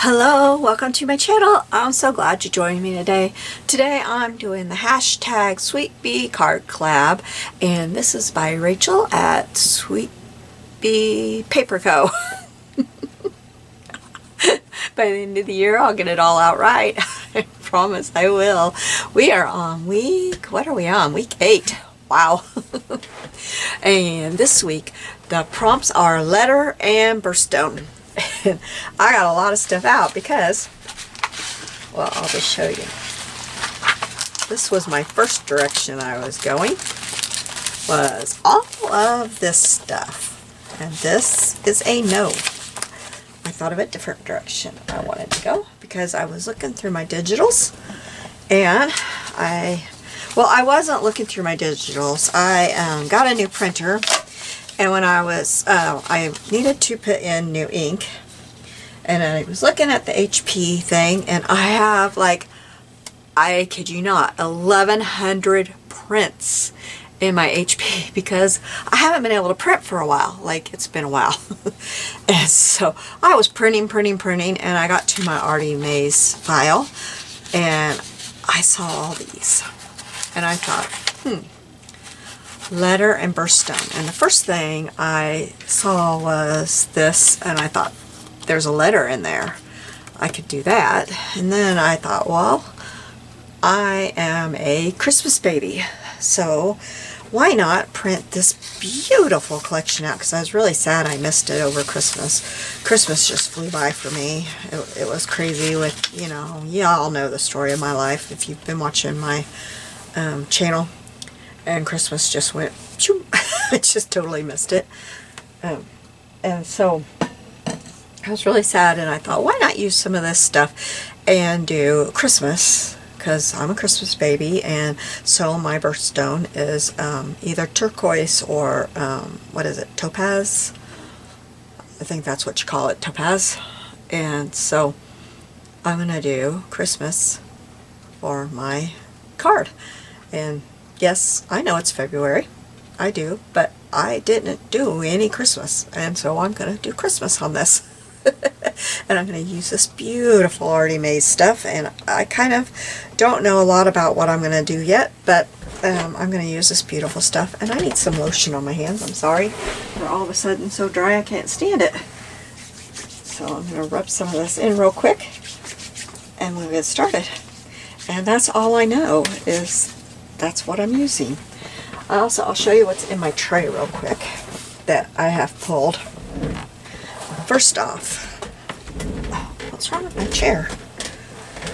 Hello, welcome to my channel. I'm so glad you joined me today. Today I'm doing the hashtag SweetBee card collab, and this is by Rachel at SweetBeePaperCo. By the end of the year I'll get it all out right. I promise I will. We are on what are we on? Week 8. Wow. And this week the prompts are letter and birthstone. And I got a lot of stuff out because, well, I'll just show you. This was my first direction I was going, was all of this stuff. And this is a no. I thought of a different direction I wanted to go because I was looking through my digitals, and I wasn't looking through my digitals. I got a new printer. And when I was, I needed to put in new ink, and I was looking at the HP thing, and I have, like, I kid you not, 1,100 prints in my HP because I haven't been able to print for a while. Like, it's been a while. And so I was printing, and I got to my Artie Mays file, and I saw all these, and I thought, letter and birthstone. And the first thing I saw was this, and I thought, there's a letter in there. I could do that. And then I thought, well, I am a Christmas baby, so why not print this beautiful collection out? Because I was really sad I missed it over Christmas. Christmas just flew by for me. It was crazy with, you all know the story of my life if you've been watching my channel. And Christmas just went, shoo. I just totally missed it. And so I was really sad, and I thought, why not use some of this stuff and do Christmas? Because I'm a Christmas baby, and so my birthstone is either turquoise or, what is it, topaz? I think that's what you call it, topaz. And so I'm going to do Christmas for my card. And yes, I know it's February. I do, but I didn't do any Christmas, and so I'm going to do Christmas on this. And I'm going to use this beautiful Artie Mays stuff, and I kind of don't know a lot about what I'm going to do yet, but I'm going to use this beautiful stuff. And I need some lotion on my hands. I'm sorry. They're all of a sudden so dry I can't stand it. So I'm going to rub some of this in real quick, and we'll get started. And that's all I know is that's what I'm using. I'll show you what's in my tray real quick that I have pulled. First off, what's wrong with my chair?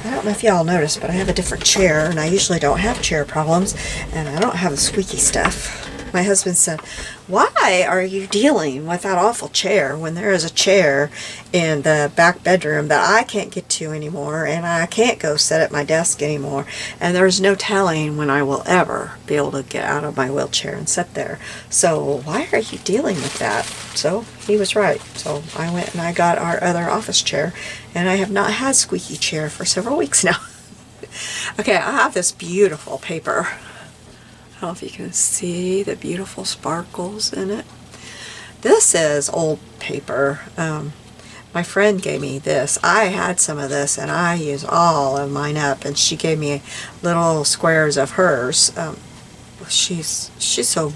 I don't know if y'all noticed, but I have a different chair, and I usually don't have chair problems, and I don't have the squeaky stuff. My husband said, why are you dealing with that awful chair when there is a chair in the back bedroom that I can't get to anymore, and I can't go sit at my desk anymore, and there's no telling when I will ever be able to get out of my wheelchair and sit there. So why are you dealing with that? So he was right. So I went and I got our other office chair, and I have not had squeaky chair for several weeks now. Okay, I have this beautiful paper. I don't know if you can see the beautiful sparkles in it. This is old paper. My friend gave me this. I had some of this, and I used all of mine up, and she gave me little squares of hers. She's so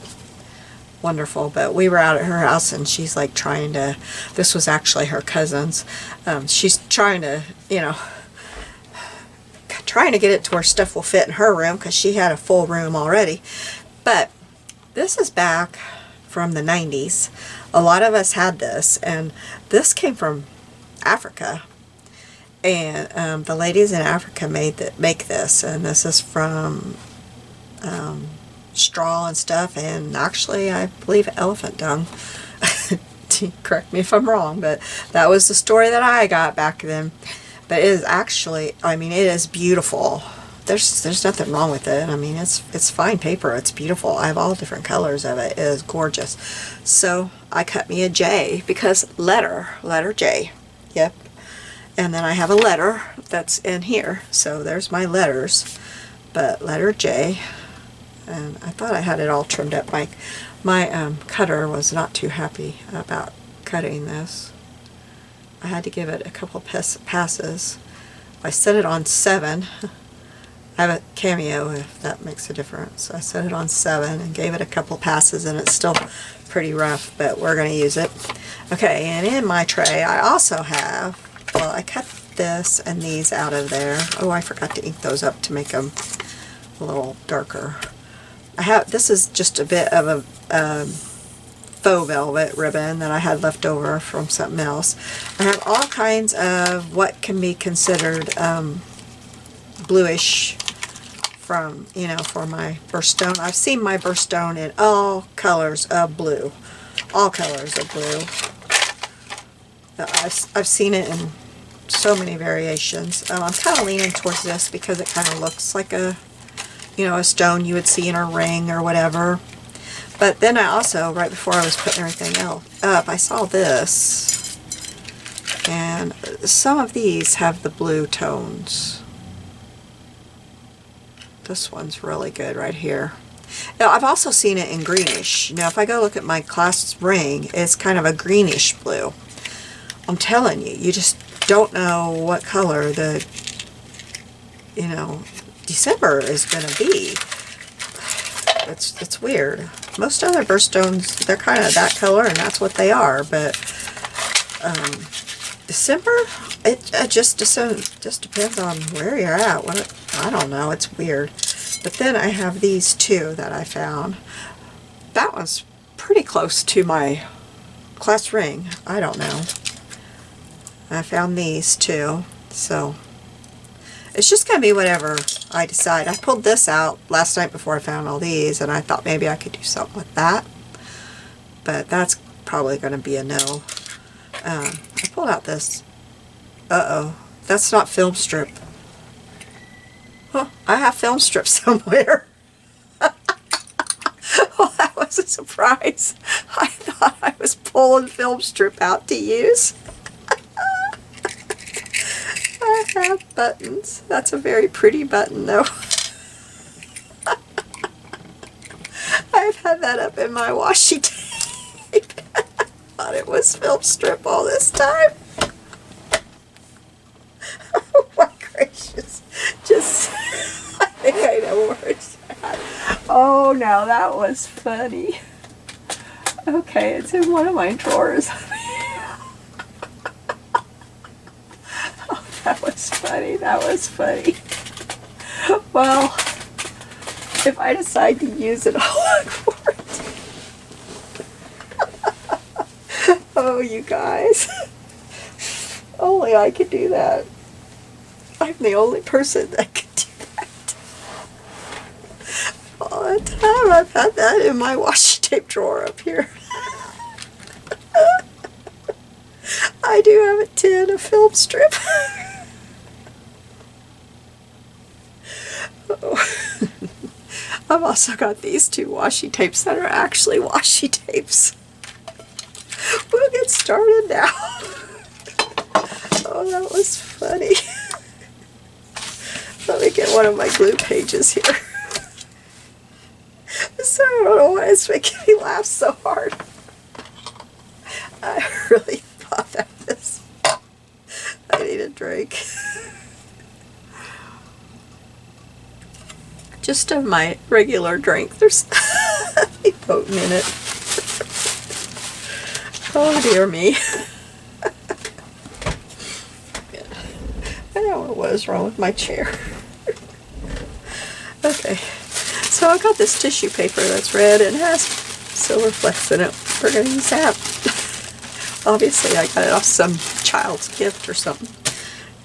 wonderful, but we were out at her house, and she's like trying to, this was actually her cousin's. She's trying to, trying to get it to where stuff will fit in her room because she had a full room already. But this is back from the 90s. A lot of us had this, and this came from Africa, and the ladies in Africa make this, and this is from straw and stuff, and actually I believe elephant dung. Correct me if I'm wrong, but that was the story that I got back then. But it is actually, I mean, it is beautiful. There's nothing wrong with it. I mean, it's fine paper. It's beautiful. I have all different colors of it. It is gorgeous. So I cut me a J because letter J. Yep. And then I have a letter that's in here. So there's my letters. But letter J. And I thought I had it all trimmed up. My cutter was not too happy about cutting this. I had to give it a couple passes. I set it on 7. I have a Cameo if that makes a difference. I set it on 7 and gave it a couple passes, and it's still pretty rough, but we're going to use it. Okay, and in my tray I also have, well, I cut this and these out of there. Oh, I forgot to ink those up to make them a little darker. This is just a bit of a faux velvet ribbon that I had left over from something else. I have all kinds of what can be considered bluish from, you know, for my birthstone. I've seen my birthstone in all colors of blue. All colors of blue. I've seen it in so many variations. I'm kind of leaning towards this because it kind of looks like a, you know, a stone you would see in a ring or whatever. But then I also, right before I was putting everything else up, I saw this. And some of these have the blue tones. This one's really good right here. Now, I've also seen it in greenish. Now, if I go look at my class ring, it's kind of a greenish blue. I'm telling you, you just don't know what color the, you know, December is going to be. It's weird. Most other birthstones, they're kind of that color, and that's what they are. But December, it just depends on where you're at. I don't know. It's weird. But then I have these two that I found. That one's pretty close to my class ring. I don't know. I found these two, so it's just going to be whatever I decide. I pulled this out last night before I found all these, and I thought maybe I could do something with that. But that's probably going to be a no. I pulled out this. Uh-oh. That's not film strip. Huh, I have film strip somewhere. Well, that was a surprise. I thought I was pulling film strip out to use. I have buttons. That's a very pretty button, though. I've had that up in my washi tape. I thought it was film strip all this time. Oh my gracious. Just, I think I know where it's at. Oh, now that was funny. Okay, it's in one of my drawers. That was funny. That was funny. Well, if I decide to use it, I'll look for it. Oh, you guys. Only I could do that. I'm the only person that could do that. All the time I've had that in my washi tape drawer up here. I do have a tin of film strip. I've also got these two washi tapes that are actually washi tapes. We'll get started now. Oh, that was funny. Let me get one of my glue pages here. So I don't know why it's making me laugh so hard. I really thought that this. I need a drink. Just of my regular drink. There's nothing potent in it. Oh dear me. I don't know what was wrong with my chair. Okay, so I got this tissue paper that's red and has silver flecks in it. We're going to use that. Obviously I got it off some child's gift or something,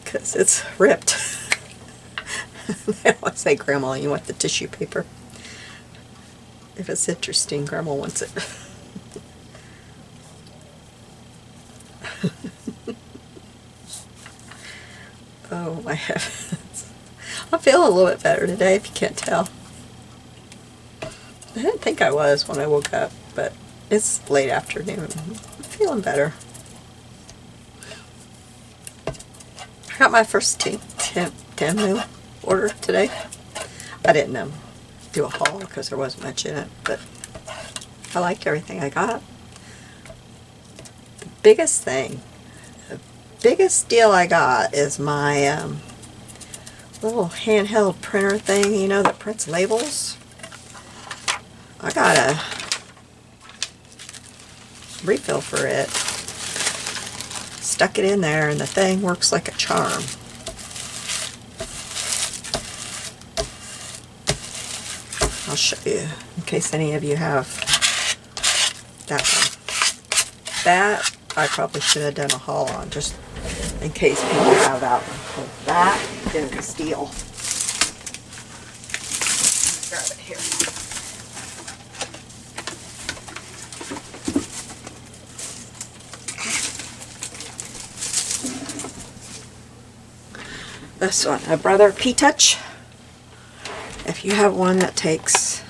because it's ripped. I don't want to say, Grandma, you want the tissue paper. If it's interesting, Grandma wants it. Oh my heavens. I'm feeling a little bit better today, if you can't tell. I didn't think I was when I woke up, but it's late afternoon. I'm feeling better. I got my first Temu order today. I didn't do a haul because there wasn't much in it, but I liked everything I got. The biggest thing, biggest deal I got is my little handheld printer thing, you know, that prints labels. I got a refill for it. Stuck it in there and the thing works like a charm. I'll show you in case any of you have that one. That I probably should have done a haul on just in case people have that one. So that is a steal. Grab it here. This one, a Brother P-Touch. If you have one that takes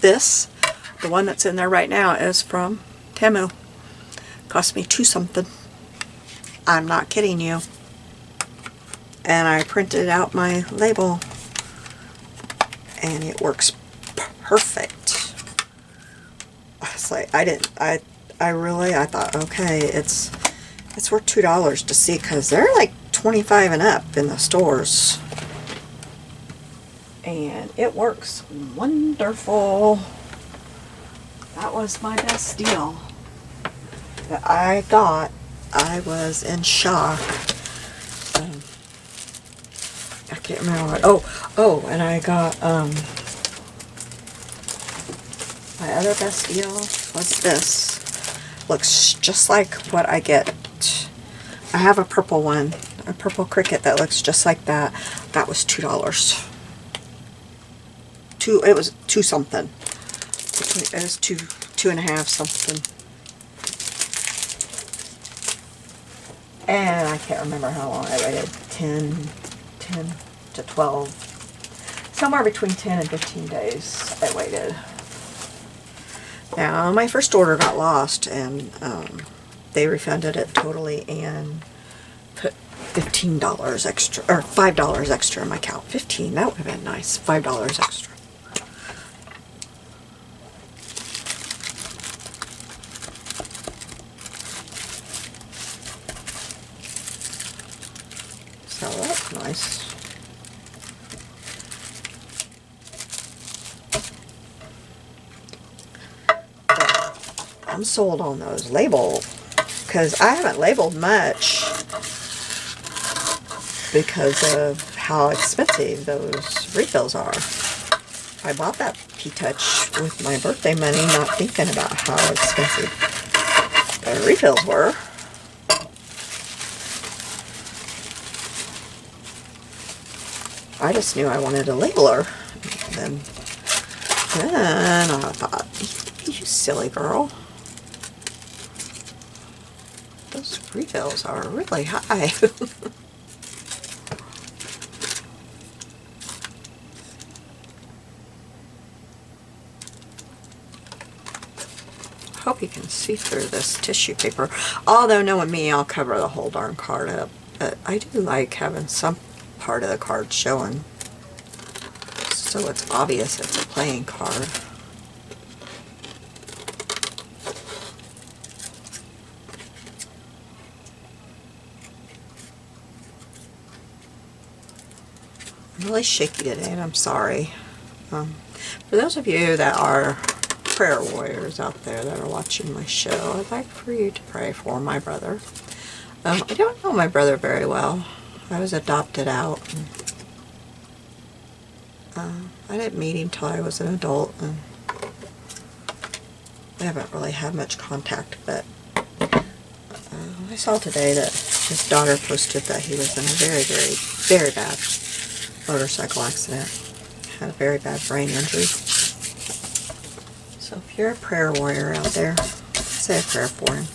this, the one that's in there right now is from Temu. Cost me $2 something. I'm not kidding you. And I printed out my label and it works perfect. It's like I thought, okay, it's worth $2 to see, because they're like 25 and up in the stores. And it works wonderful. That was my best deal that I got. I was in shock. I can't remember what. Oh, and I got my other best deal was this. Looks just like what I get. I have a purple one, a purple cricket that looks just like that. That was $2. It was $2 something. It was two and a half something. And I can't remember how long I waited. 10 to 12. Somewhere between 10 and 15 days I waited. Now, my first order got lost, and they refunded it totally and put $15 extra, or $5 extra in my account. 15, that would have been nice. $5 extra. So that's nice. I'm sold on those labels because I haven't labeled much because of how expensive those refills are. I bought that P-Touch with my birthday money, not thinking about how expensive the refills were. I just knew I wanted a labeler. Then I thought, you silly girl. Those refills are really high. Hope you can see through this tissue paper. Although knowing me, I'll cover the whole darn card up. But I do like having some part of the card showing, so it's obvious it's a playing card. I'm really shaky today, and I'm sorry. For those of you that are prayer warriors out there that are watching my show, I'd like for you to pray for my brother. I don't know my brother very well. I was adopted out. And, I didn't meet him till I was an adult, and we haven't really had much contact, but I saw today that his daughter posted that he was in a very, very, very bad motorcycle accident. Had a very bad brain injury. So if you're a prayer warrior out there, say a prayer for him.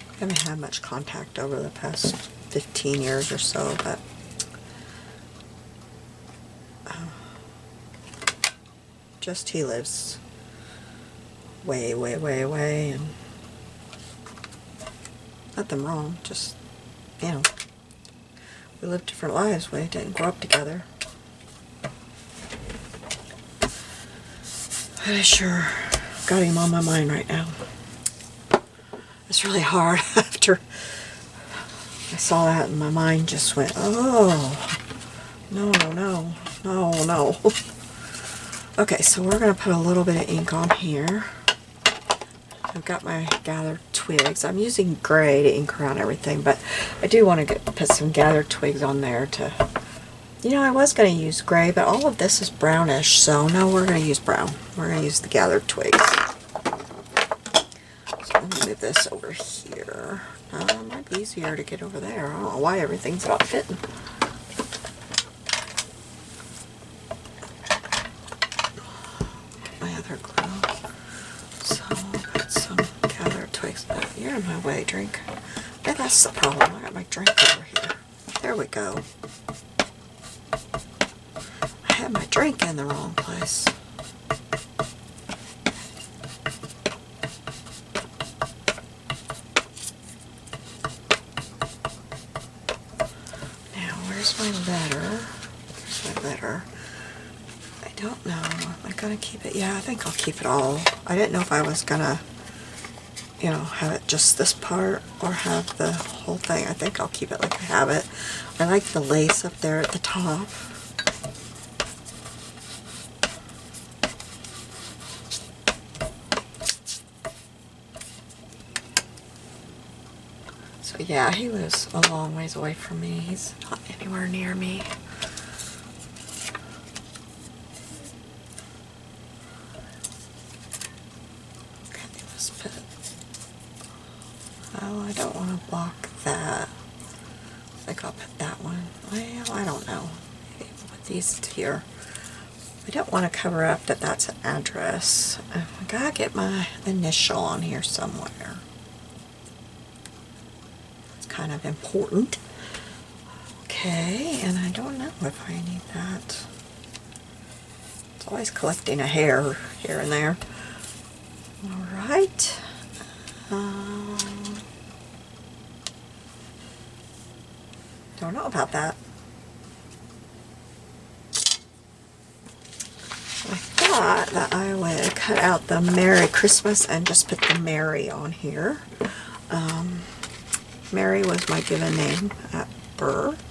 I haven't had much contact over the past 15 years or so, but just he lives way, way, way away, and nothing wrong, just, you know, we live different lives. We didn't grow up together. But I sure got him on my mind right now. was really hard after I saw that, and my mind just went, oh, no, no, no, no, no. Okay, so we're going to put a little bit of ink on here. I've got my gathered twigs. I'm using gray to ink around everything, but I do want to put some gathered twigs on there to, you know, I was going to use gray, but all of this is brownish, so no, we're going to use brown. We're going to use the gathered twigs. So let me move this over here. It might be easier to get over there. I don't know why everything's not fitting. Get my other glue. So I'll put some gathered twigs. Oh, you're in my way, drink. Yeah, that's the problem. I got my drink over here. There we go. I had my drink in the wrong place. Now, where's my letter? There's my letter. I don't know. Am I going to keep it? Yeah, I think I'll keep it all. I didn't know if I was going to, you know, have it just this part or have the whole thing. I think I'll keep it like I have it. I like the lace up there at the top. So yeah, he lives a long ways away from me. He's not anywhere near me. Oh, I don't want to block that. I think I'll put that one. Well, I don't know. Maybe we'll put these here. I don't want to cover up that that's an address. I gotta get my initial on here somewhere. It's kind of important. Okay, and I don't know if I need that. It's always collecting a hair here and there. All right. Don't know about that. I thought that I would cut out the Merry Christmas and just put the Merry on here. Merry was my given name at birth.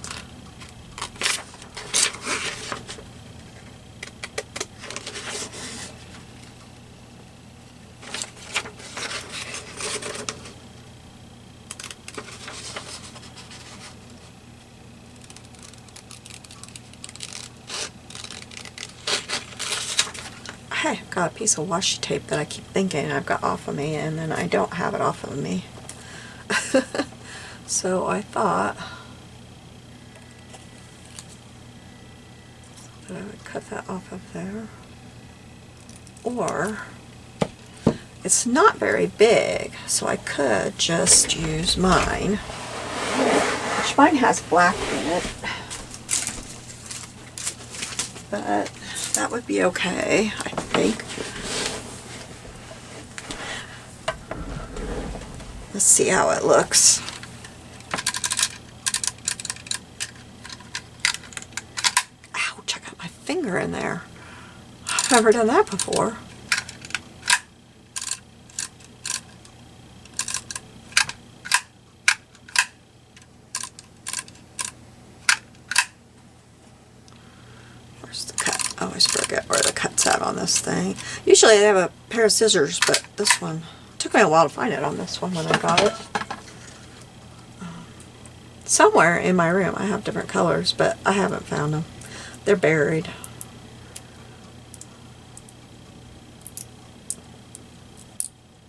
I've got a piece of washi tape that I keep thinking I've got off of me, and then I don't have it off of me. So I thought that I would cut that off of there. Or, it's not very big, so I could just use mine, which mine has black in it. But that would be okay, I think. Let's see how it looks. Ouch, I got my finger in there. I've never done that before. Where's the cut? I always forget where the cut's at on this thing. Usually they have a pair of scissors, but this one, it took me a while to find it on this one when I got it. Somewhere in my room I have different colors, but I haven't found them. They're buried.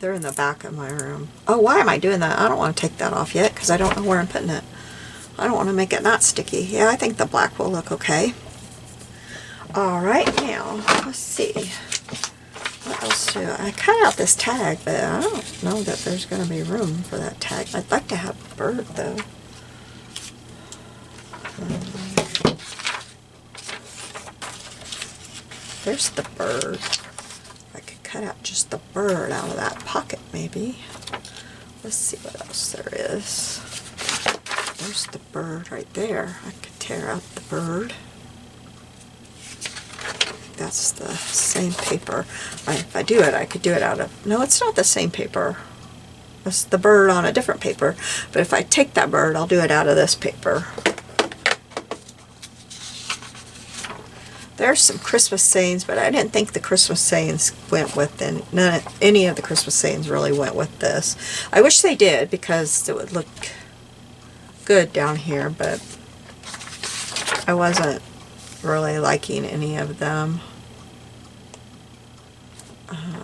They're in the back of my room. Oh, why am I doing that? I don't want to take that off yet because I don't know where I'm putting it. I don't want to make it not sticky. Yeah, I think the black will look okay. Alright, now, let's see. What else do I cut out this tag, but I don't know that there's going to be room for that tag. I'd like to have a bird, though. There's the bird. I could cut out just the bird out of that pocket, maybe. Let's see what else there is. There's the bird right there. I could tear out the bird. That's the same paper. If I do it, I could do it out of... No, it's not the same paper. the bird on a different paper. But if I take that bird, I'll do it out of this paper. There's some Christmas sayings, but I didn't think the Christmas sayings went with them. Any of the Christmas sayings really went with this. I wish they did, because it would look good down here, but I wasn't really liking any of them.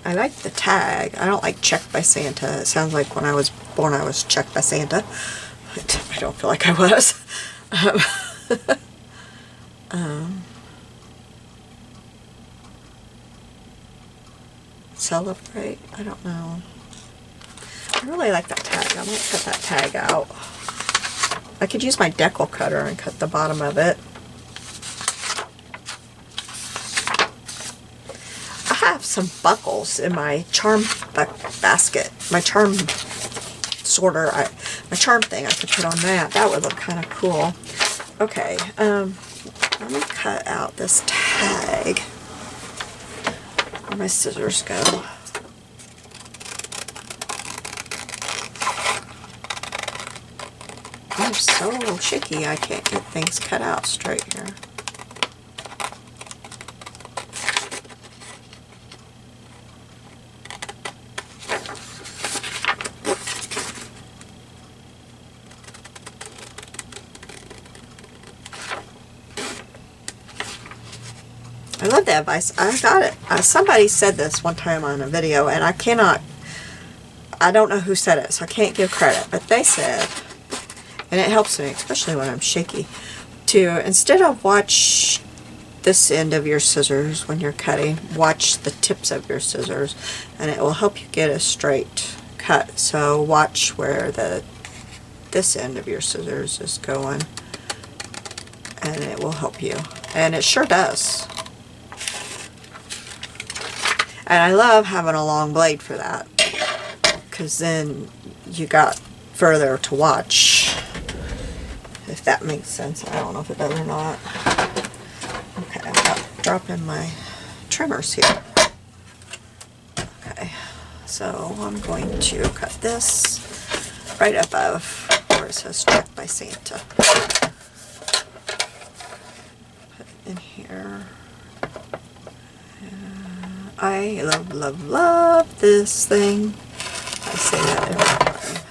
I like the tag. I don't like checked by Santa. It sounds like when I was born I was checked by Santa. I don't feel like I was. Celebrate? I don't know. I really like that tag. I might cut that tag out. I could use my decal cutter and cut the bottom of it. I have some buckles in my charm basket. My charm sorter. My charm thing I could put on that. That would look kind of cool. Okay. Let me cut out this tag. Where my scissors go. I'm so shaky I can't get things cut out straight here. I love that advice. I got it. Somebody said this one time on a video, and I don't know who said it, so I can't give credit, but they said, and it helps me, especially when I'm shaky, to, instead of watch this end of your scissors when you're cutting, watch the tips of your scissors, and it will help you get a straight cut. So watch where this end of your scissors is going, and it will help you. And it sure does. And I love having a long blade for that, because then you got further to watch, if that makes sense. I don't know if it does or not. Okay, I'm dropping my trimmers here. Okay, so I'm going to cut this right above where it says checked by Santa. Put it in here. I love, love, love this thing. I say that every time.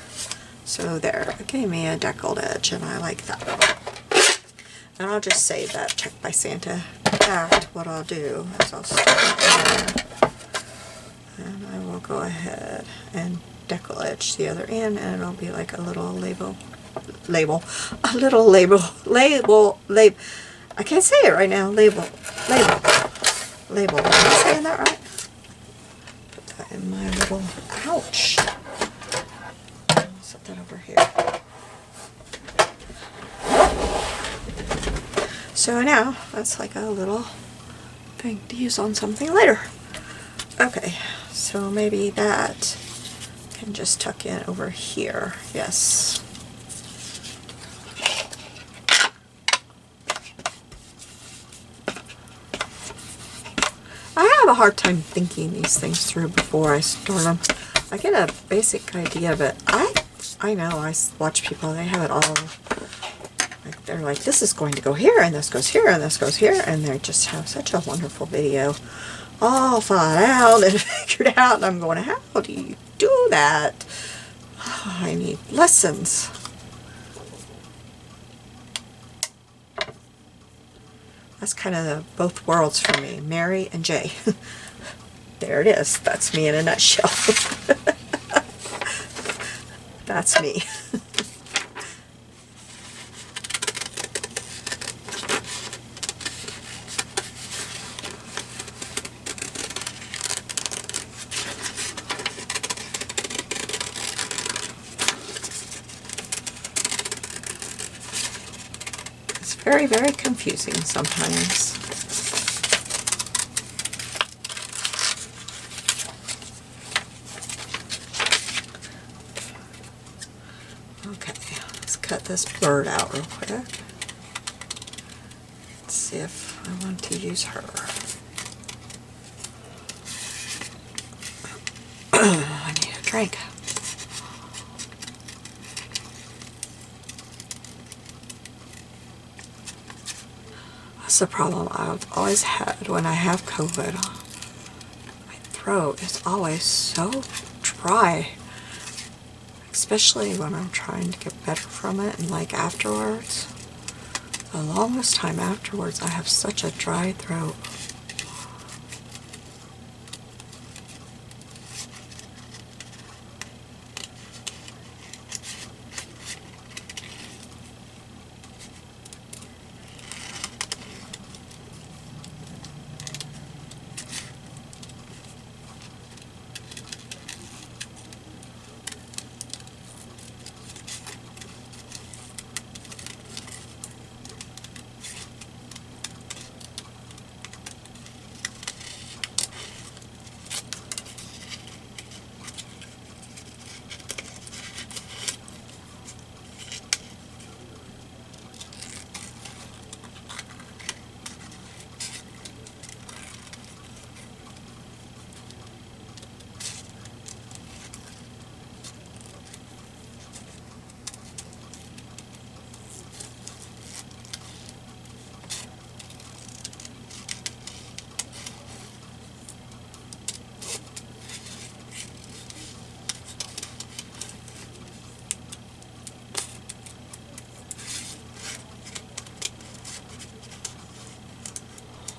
So there, it gave me a deckled edge, and I like that. And I'll just save that checked by Santa. In fact, what I'll do is I'll start there, and I will go ahead and decal edge the other end, and it'll be like a little label. I can't say it right now. Label. Am I saying that right? Put that in my little pouch. I'll set that over here. So now that's like a little thing to use on something later. Okay, so maybe that can just tuck in over here. Yes. I have a hard time thinking these things through before I start them. I get a basic idea, but I know, I watch people, they have it all, like they're like, this is going to go here, and this goes here, and this goes here, and they just have such a wonderful video, all thought out and figured out, and I'm going, how do you do that? Oh, I need lessons. That's kind of the both worlds for me, Mary and Jay. There it is. That's me in a nutshell. That's me. It's very, very confusing sometimes. Okay, let's cut this bird out real quick. Let's see if I want to use her. I need a drink. That's the problem I've always had when I have COVID. My throat is always so dry, especially when I'm trying to get better from it and like afterwards. The longest time afterwards, I have such a dry throat.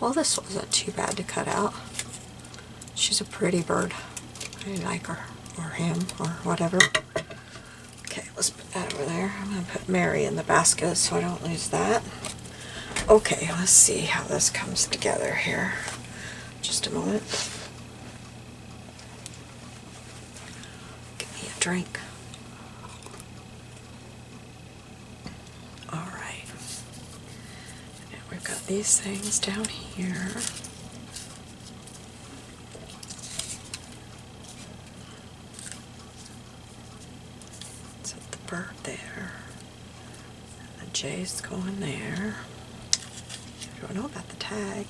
Well, this wasn't too bad to cut out. She's a pretty bird. I like her, or him, or whatever. Okay, let's put that over there. I'm going to put Mary in the basket so I don't lose that. Okay, let's see how this comes together here. Just a moment. Give me a drink. Alright. Now we've got these things down here. Bird there, and the J's going there. I don't know about the tag.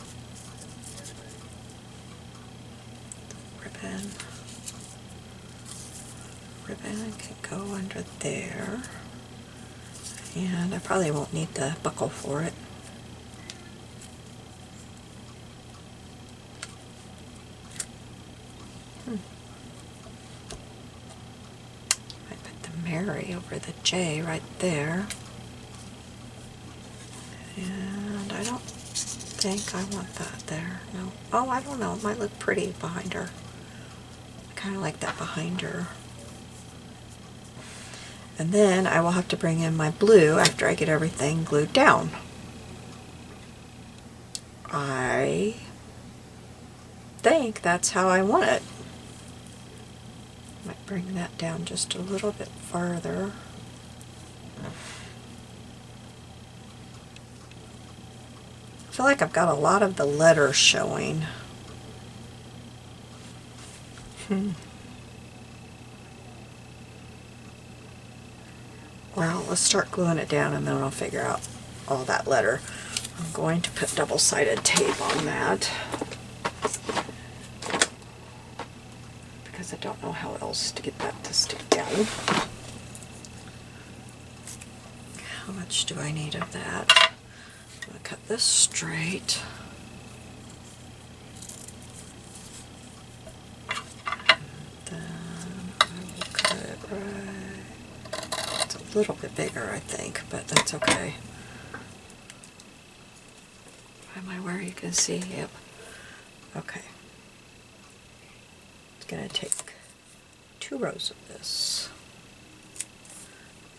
Ribbon can go under there, and I probably won't need the buckle for it. Mary over the J right there, and I don't think I want that there. No. Oh, I don't know. It might look pretty behind her. I kind of like that behind her. And then I will have to bring in my blue after I get everything glued down. I think that's how I want it. Might bring that down just a little bit farther. I feel like I've got a lot of the letters showing. Well, let's start gluing it down and then I'll figure out all that letter. I'm going to put double-sided tape on that, because I don't know how else to get that to stick down. How much do I need of that? I'm going to cut this straight. And then I will cut it right. It's a little bit bigger, I think, but that's okay. Am I where you can see? Yep. Okay. Going to take 2 rows of this.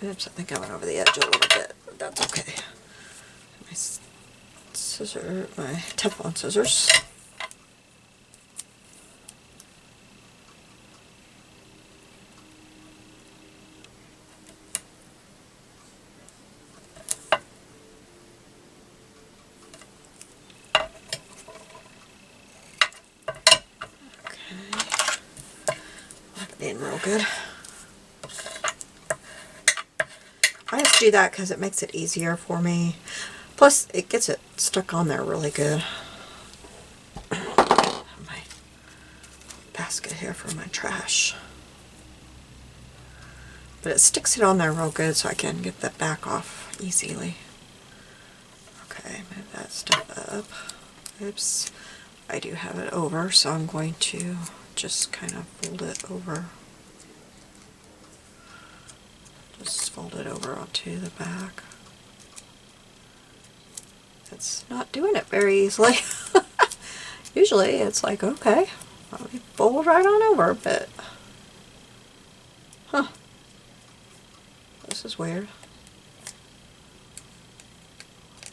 Oops, I think I went over the edge a little bit, but that's okay. My scissor, my Teflon scissors. Real good. I just do that because it makes it easier for me. Plus, it gets it stuck on there really good. My basket here for my trash. But it sticks it on there real good so I can get that back off easily. Okay. Okay, move that stuff up. Oops. I do have it over, so I'm going to just kind of fold it over. Just fold it over onto the back. It's not doing it very easily. Usually it's like, okay, let me fold right on over, but huh, this is weird.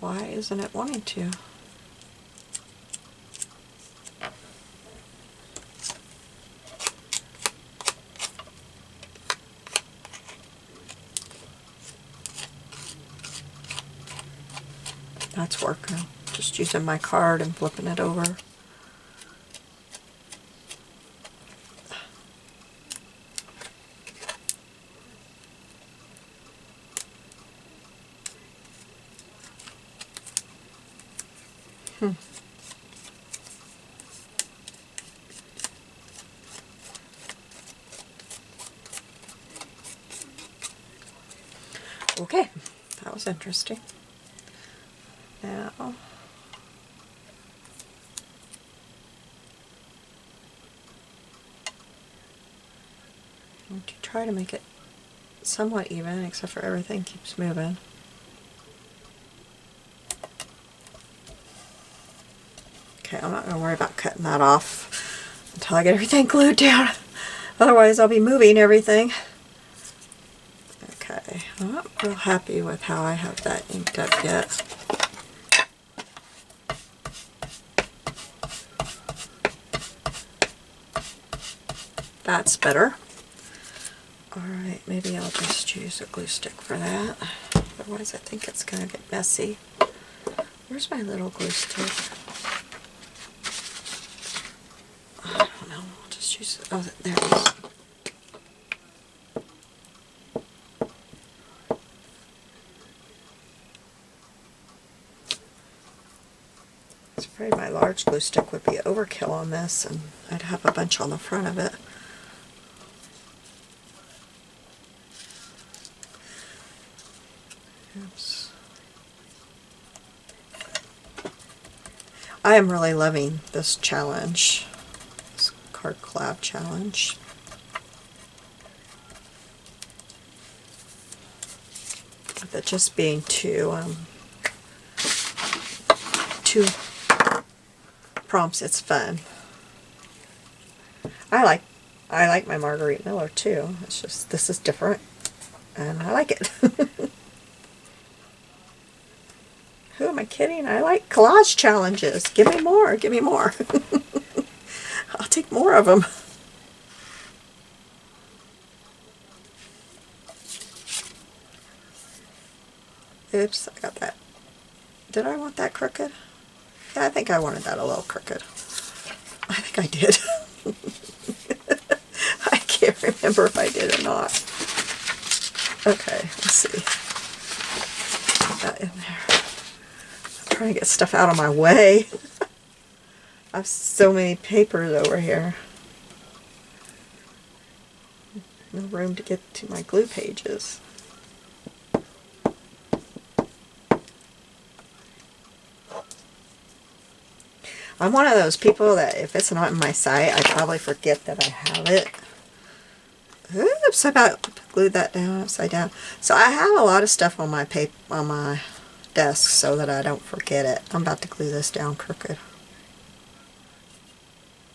Why isn't it wanting to? That's working. Just using my card and flipping it over. Okay, that was interesting. Now, I'm going to try to make it somewhat even, except for everything keeps moving. Okay, I'm not going to worry about cutting that off until I get everything glued down. Otherwise, I'll be moving everything. Okay, I'm not real happy with how I have that inked up yet. That's better. Alright, maybe I'll just use a glue stick for that. Otherwise, I think it's going to get messy. Where's my little glue stick? I don't know. I'll just use it. Oh, there it is. I'm afraid my large glue stick would be overkill on this, and I'd have a bunch on the front of it. Oops. I am really loving this challenge, this card collab challenge. With it just being two prompts, it's fun. I like my Marguerite Miller too. It's just this is different, and I like it. Who am I kidding? I like collage challenges. Give me more. Give me more. I'll take more of them. Oops, I got that. Did I want that crooked? Yeah, I think I wanted that a little crooked. I think I did. I can't remember if I did or not. Okay, let's see. Put that in there. I'm trying to get stuff out of my way. I have so many papers over here. No room to get to my glue pages. I'm one of those people that if it's not in my sight, I probably forget that I have it. Oops, I about glued that down upside down. So I have a lot of stuff on my paper, on my desk, so that I don't forget it. I'm about to glue this down crooked.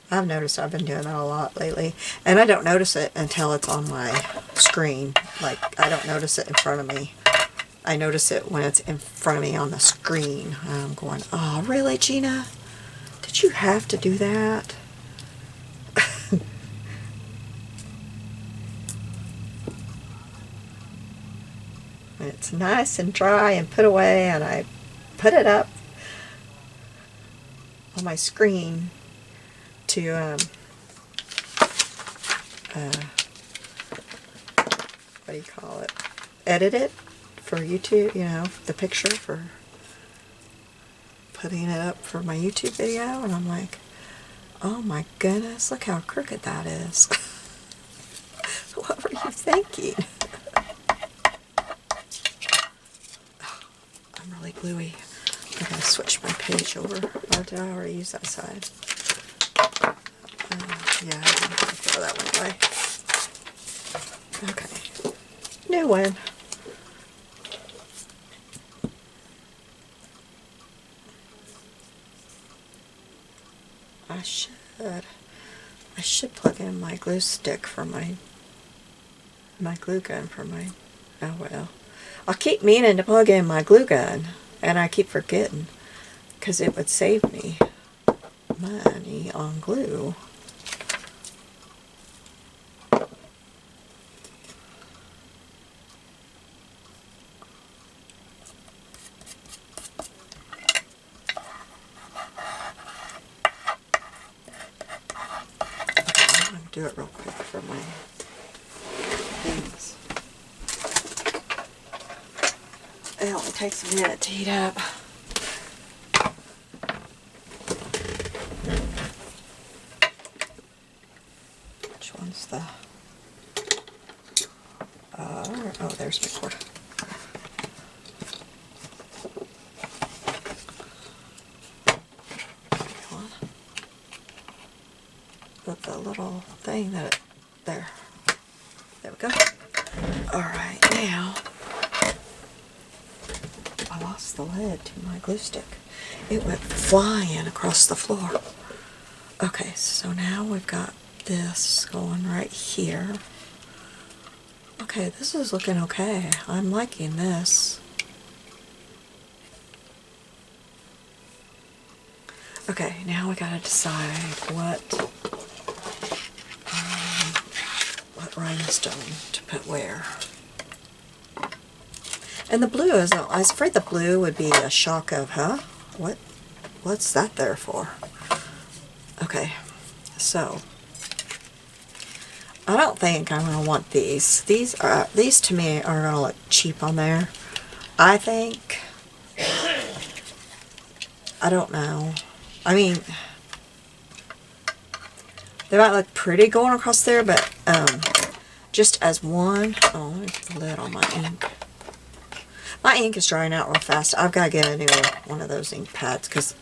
I've noticed I've been doing that a lot lately, and I don't notice it until it's on my screen. Like, I don't notice it in front of me. I notice it when it's in front of me on the screen. I'm going, oh, really, Gina? Did you have to do that? When it's nice and dry and put away, and I put it up on my screen to what do you call it? Edit it for YouTube, you know, the picture for putting it up for my YouTube video, and I'm like, oh my goodness, look how crooked that is. What were you thinking? Oh, I'm really gluey. Okay. switch my page over. Or did I already use that side? Yeah, I'm going to throw that one away. Okay. New one. I should plug in my glue stick for my glue gun for my, oh well. I keep meaning to plug in my glue gun, and I keep forgetting, because it would save me money on glue. I'm going to do it real quick for my things. It only takes a minute to heat up. Which one's the... oh, there's my cord. Put the little thing that there we go. Alright, now I lost the lid to my glue stick. It went flying across the floor. Okay, so now we've got this going right here. Okay, this is looking okay. I'm liking this. Okay, now we gotta decide what rhinestone to put where. And the blue is, I was afraid the blue would be a shock of, huh? What's that there for? Okay, so I don't think I'm gonna want these. These to me are gonna look cheap on there. I think. I don't know. I mean, they might look pretty going across there, but just as one. Oh, let me put the lid on my ink. My ink is drying out real fast. I've got to get a new one of those ink pads because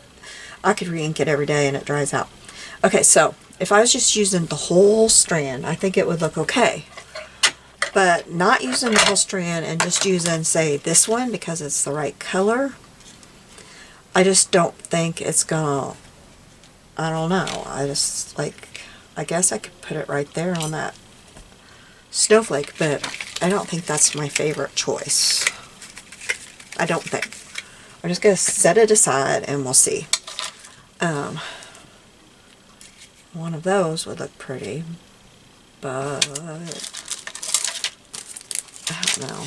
I could re-ink it every day and it dries out. Okay, so if I was just using the whole strand, I think it would look okay. But not using the whole strand and just using, say, this one because it's the right color, I just don't think it's gonna, I don't know. I just, like, I guess I could put it right there on that snowflake, but I don't think that's my favorite choice. I don't think. I'm just going to set it aside and we'll see. One of those would look pretty, but I don't know.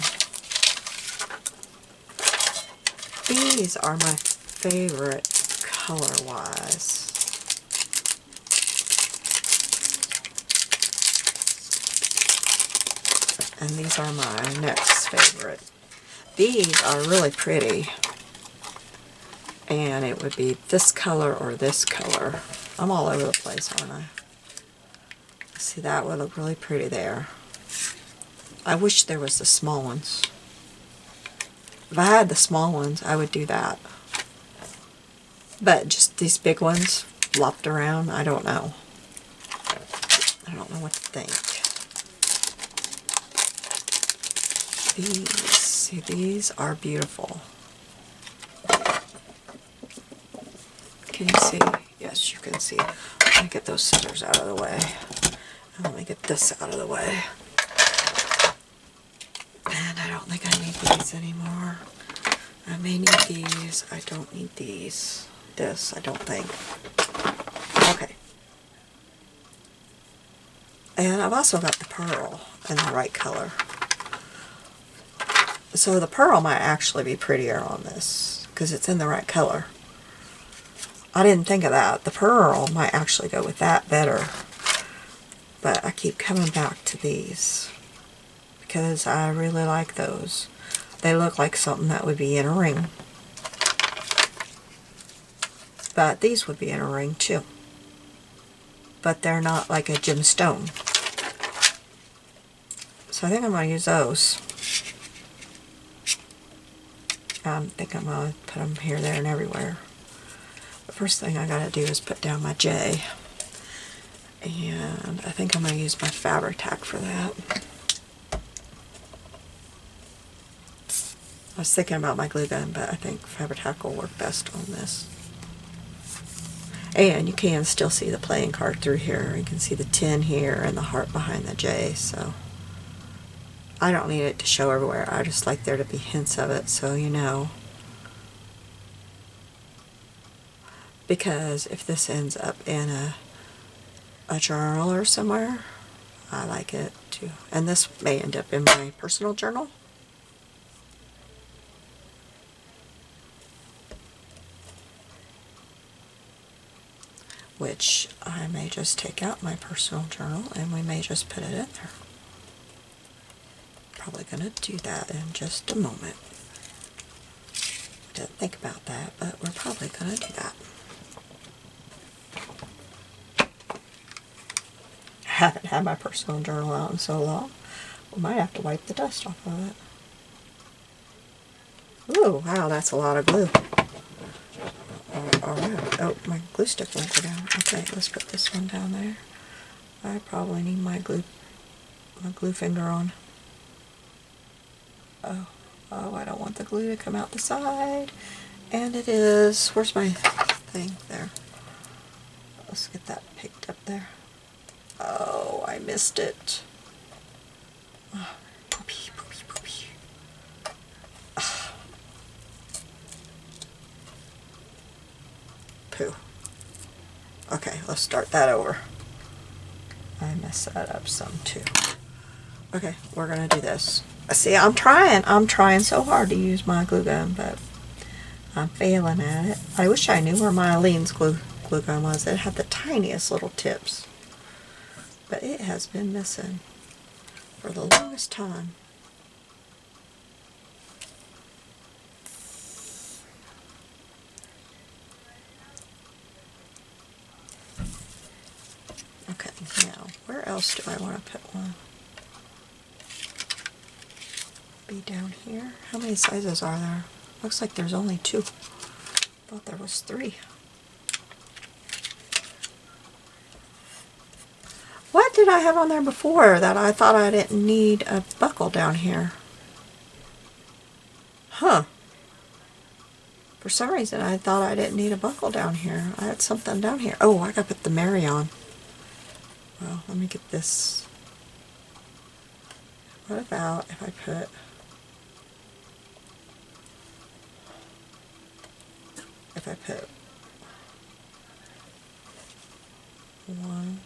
These are my favorite color-wise. And these are my next favorite. These are really pretty. And it would be this color or this color. I'm all over the place, aren't I? See, that would look really pretty there. I wish there was the small ones. If I had the small ones, I would do that. But just these big ones flopped around, I don't know. I don't know what to think. These, see, these are beautiful. Can you see? Yes, you can see. Let me get those scissors out of the way. And let me get this out of the way. And I don't think I need these anymore. I may need these. I don't need these. This, I don't think. Okay. And I've also got the pearl in the right color. So the pearl might actually be prettier on this because it's in the right color. I didn't think of that. The pearl might actually go with that better. But I keep coming back to these because I really like those. They look like something that would be in a ring. But these would be in a ring too. But they're not like a gemstone. So I think I'm going to use those. I think I'm going to put them here, there, and everywhere. The first thing I got to do is put down my J. And I think I'm going to use my fabric tack for that. I was thinking about my glue gun, but I think fabric tack will work best on this. And you can still see the playing card through here. You can see the 10 here and the heart behind the J, so I don't need it to show everywhere. I just like there to be hints of it so you know. Because if this ends up in a journal or somewhere, I like it too. And this may end up in my personal journal. Which I may just take out my personal journal and we may just put it in there. Probably going to do that in just a moment. Didn't think about that, but we're probably going to do that. I haven't had my personal journal out in so long. We might have to wipe the dust off of it. Ooh, wow, that's a lot of glue. Alright, oh, my glue stick won't go down. Okay, let's put this one down there. I probably need my glue finger on. Oh, I don't want the glue to come out the side. And it is, where's my thing? There. Let's get that picked up there. Oh, I missed it. Oh, poopy, poopy, poopy. Oh. Poo. Okay, let's start that over. I messed that up some too. Okay, we're gonna do this. See, I'm trying so hard to use my glue gun, but I'm failing at it. I wish I knew where my Aleene's glue gun was. It had the tiniest little tips, but it has been missing for the longest time. Okay, now where else do I want to put one? Be down here. How many sizes are there? Looks like there's only 2. Thought there was 3. What did I have on there before that I thought I didn't need a buckle down here? Huh. For some reason I thought I didn't need a buckle down here. I had something down here. Oh, I gotta put the Mary on. Well, let me get this. What about if I put... If I put 1...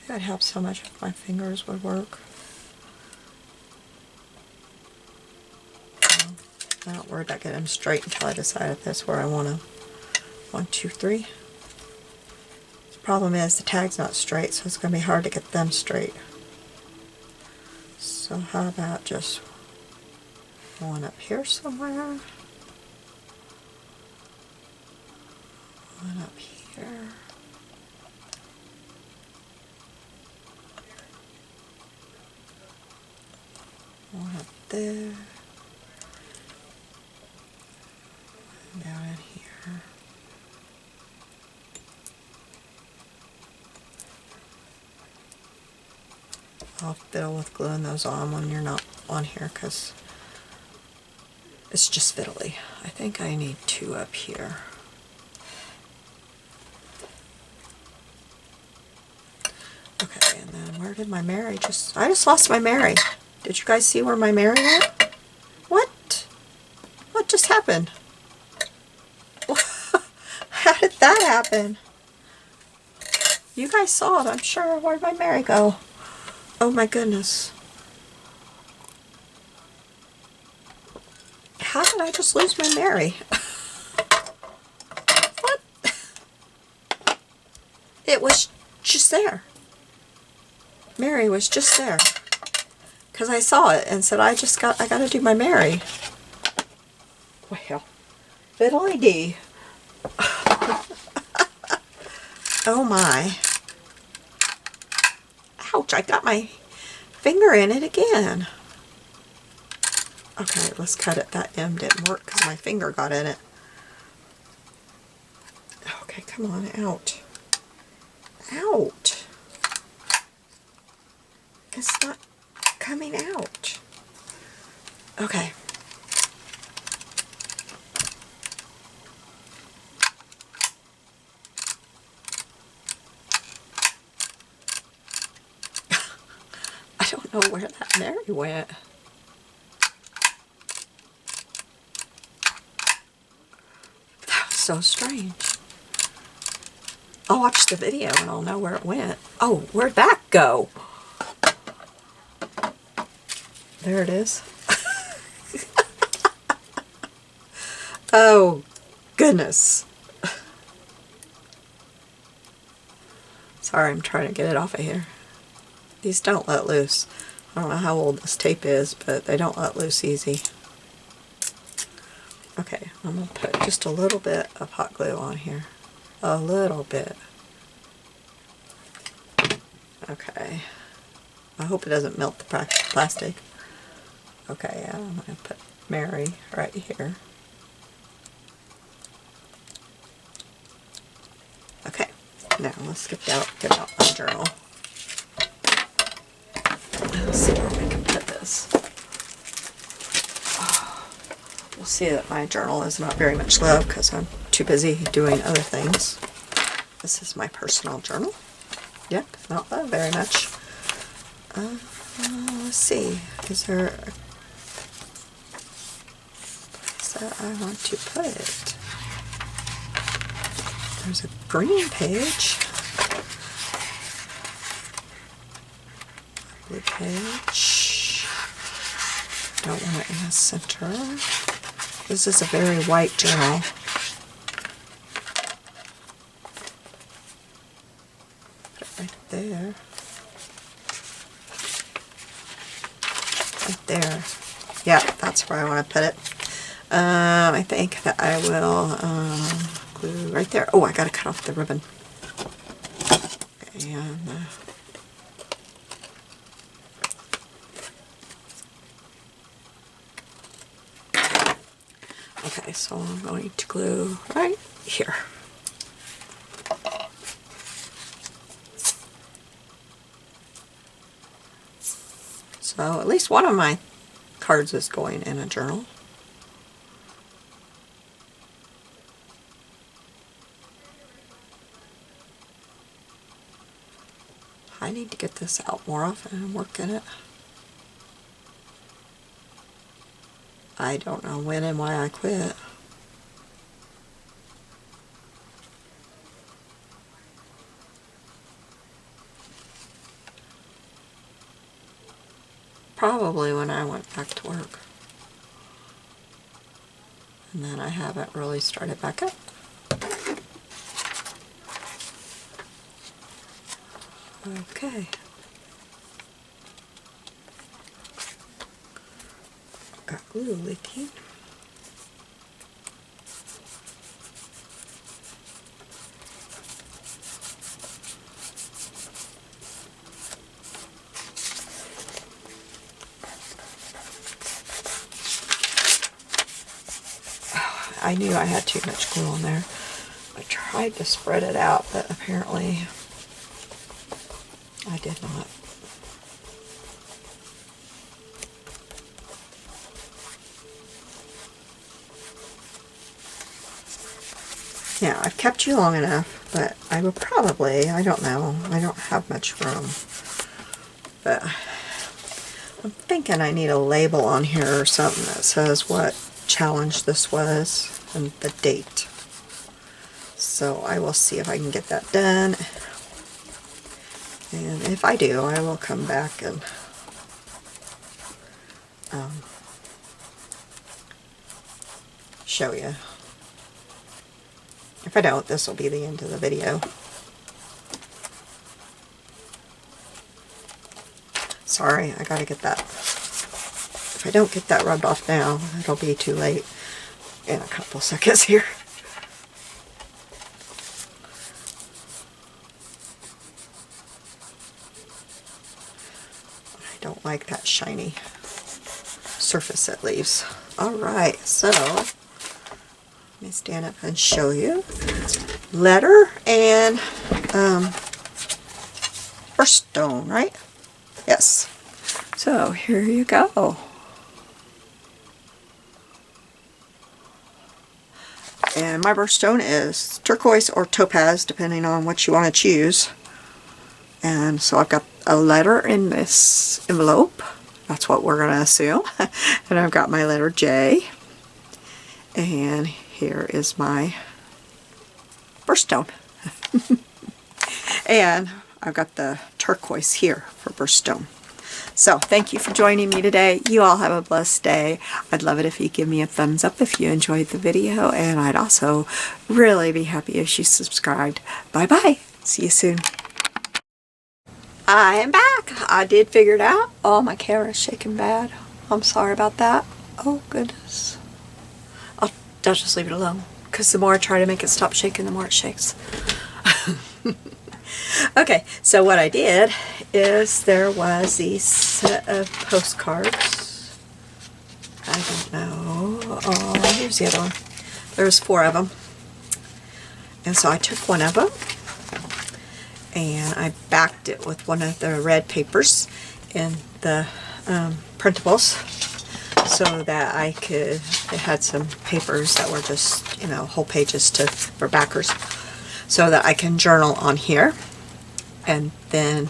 That helps how much my fingers would work. I'm not worried about getting them straight until I decide if that's where I want to. 1, 2, 3. The problem is the tag's not straight, so it's going to be hard to get them straight. So how about just one up here somewhere? One up here. One up there. And down in here. I'll fiddle with gluing those on when you're not on here because it's just fiddly. I think I need 2 up here. Okay, and then where did my Mary I just lost my Mary. Did you guys see where my Mary went? What? What just happened? How did that happen? You guys saw it, I'm sure. Where'd my Mary go? Oh my goodness. How did I just lose my Mary? What? It was just there. Mary was just there. Because I saw it and said, I got to do my Mary. Well, fiddly dee. Oh my. Ouch, I got my finger in it again. Okay, let's cut it. That M didn't work because my finger got in it. Okay, come on, out. Out. It's not coming out. Okay. I don't know where that Mary went. That was so strange. I'll watch the video and I'll know where it went. Oh, where'd that go? There it is. Oh, goodness. Sorry, I'm trying to get it off of here. These don't let loose. I don't know how old this tape is, but they don't let loose easy. Okay, I'm going to put just a little bit of hot glue on here. A little bit. Okay. I hope it doesn't melt the plastic. Okay, I'm going to put Mary right here. Okay, now let's get out my journal. Let's see where we can put this. We'll see that my journal is not very much love because I'm too busy doing other things. This is my personal journal. Yep, not love very much. Let's see. Is there a place that I want to put it? There's a green page. Blue page. Don't want it in the center. This is a very white journal. Put it right there. Right there. Yeah, that's where I want to put it. I think that I will glue right there. Oh, I gotta cut off the ribbon. And okay, so I'm going to glue right here. So at least one of my cards is going in a journal. I need to get this out more often and work in it. I don't know when and why I quit. Probably when I went back to work. And then I haven't really started back up. Okay. Got glue leaking. I knew I had too much glue on there. I tried to spread it out, but apparently I did not. Yeah, I've kept you long enough, but I will probably, I don't know, I don't have much room. But I'm thinking I need a label on here or something that says what challenge this was and the date. So I will see if I can get that done. And if I do, I will come back and show you. If I don't, this will be the end of the video. Sorry, I gotta get that. If I don't get that rubbed off now, it'll be too late in a couple seconds here. don't like that shiny surface it leaves. Alright, so let me stand up and show you. Letter and Birthstone, right? Yes. So here you go. And my birthstone is turquoise or topaz, depending on what you want to choose. And so I've got a letter in this envelope. That's what we're going to assume. And I've got my letter J. And here is my birthstone. And I've got the turquoise here for birthstone. So thank you for joining me today. You all have a blessed day. I'd love it if you give me a thumbs up if you enjoyed the video, and I'd also really be happy if you subscribed. Bye bye. See you soon. I am back. I did figure it out. Oh, my camera's shaking bad. I'm sorry about that. Oh goodness. I'll just leave it alone, because the more I try to make it stop shaking, the more it shakes. Okay, so what I did is there was these set of postcards. I don't know. Oh, here's the other one. There was 4 of them. And so I took one of them and I backed it with one of the red papers in the printables so that I could, it had some papers that were just, you know, whole pages for backers, so that I can journal on here. And then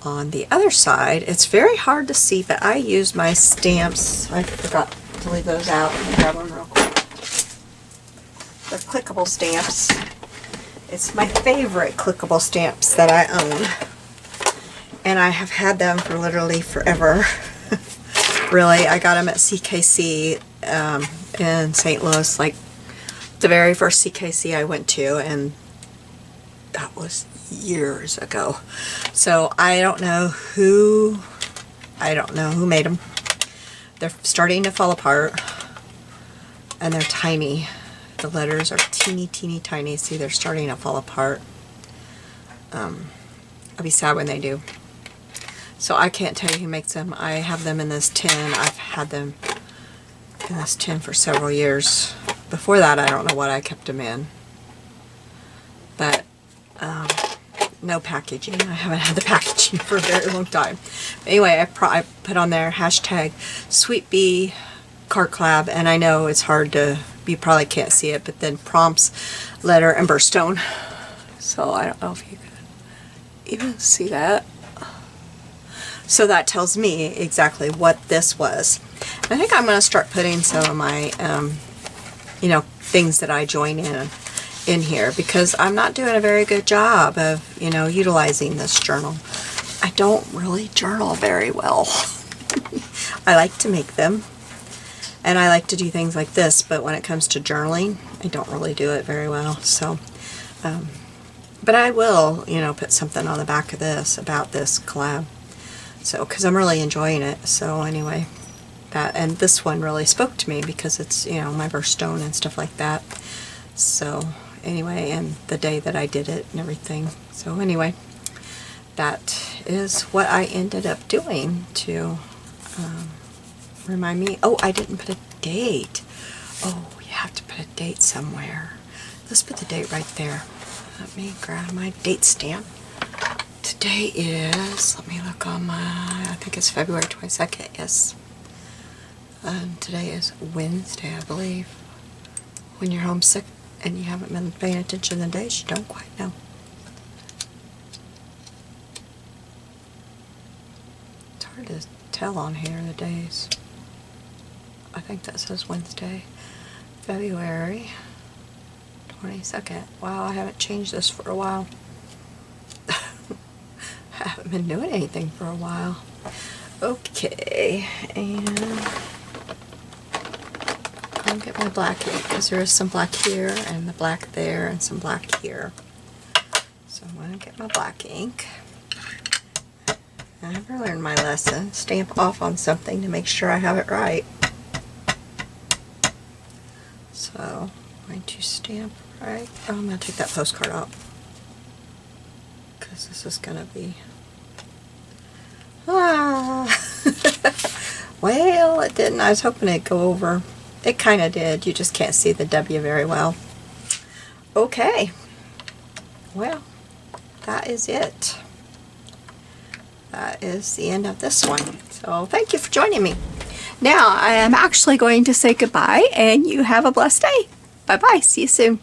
on the other side, it's very hard to see, but I use my stamps. I forgot to leave those out. Let me grab them real quick. They're clickable stamps. It's my favorite clickable stamps that I own. And I have had them for literally forever. Really, I got them at CKC in St. Louis, like the very first CKC I went to, and that was years ago. So I don't know who made them. They're starting to fall apart, and they're tiny. The letters are teeny tiny. See, they're starting to fall apart. I'll be sad when they do. So I can't tell you who makes them. I have them in this tin. I've had them in this tin for several years. Before that, I don't know what I kept them in. But no packaging. I haven't had the packaging for a very long time. Anyway, I put on there hashtag SweetBeePaperCo, and I know it's hard to, you probably can't see it, but then prompts, letter, and birthstone. So I don't know if you can even see that. So that tells me exactly what this was. I think I'm going to start putting some of my, you know, things that I join in here, because I'm not doing a very good job of, you know, utilizing this journal. I don't really journal very well. I like to make them, and I like to do things like this, but when it comes to journaling, I don't really do it very well. So, but I will, you know, put something on the back of this about this collab. So, because I'm really enjoying it. So anyway, that, and this one really spoke to me because it's, you know, my birthstone and stuff like that. So anyway, and the day that I did it and everything. So anyway, that is what I ended up doing to remind me. Oh, I didn't put a date. Oh, you have to put a date somewhere. Let's put the date right there. Let me grab my date stamp. Today is, let me look on my, I think it's February 22nd, yes. Today is Wednesday, I believe. When you're homesick and you haven't been paying attention to the days, you don't quite know. It's hard to tell on here the days. I think that says Wednesday, February 22nd. Wow, I haven't changed this for a while. I haven't been doing anything for a while. Okay, and I'll get my black ink, because there is some black here and the black there and some black here. So I'm going to get my black ink. I never learned my lesson. Stamp off on something to make sure I have it right. So I'm going to stamp right. Oh, I'm going to take that postcard out, because this is going to be Well, it didn't. I was hoping it'd go over. It kind of did. You just can't see the W very well. Okay. Well, that is it. That is the end of this one. So thank you for joining me. Now I am actually going to say goodbye, and you have a blessed day. Bye-bye. See you soon.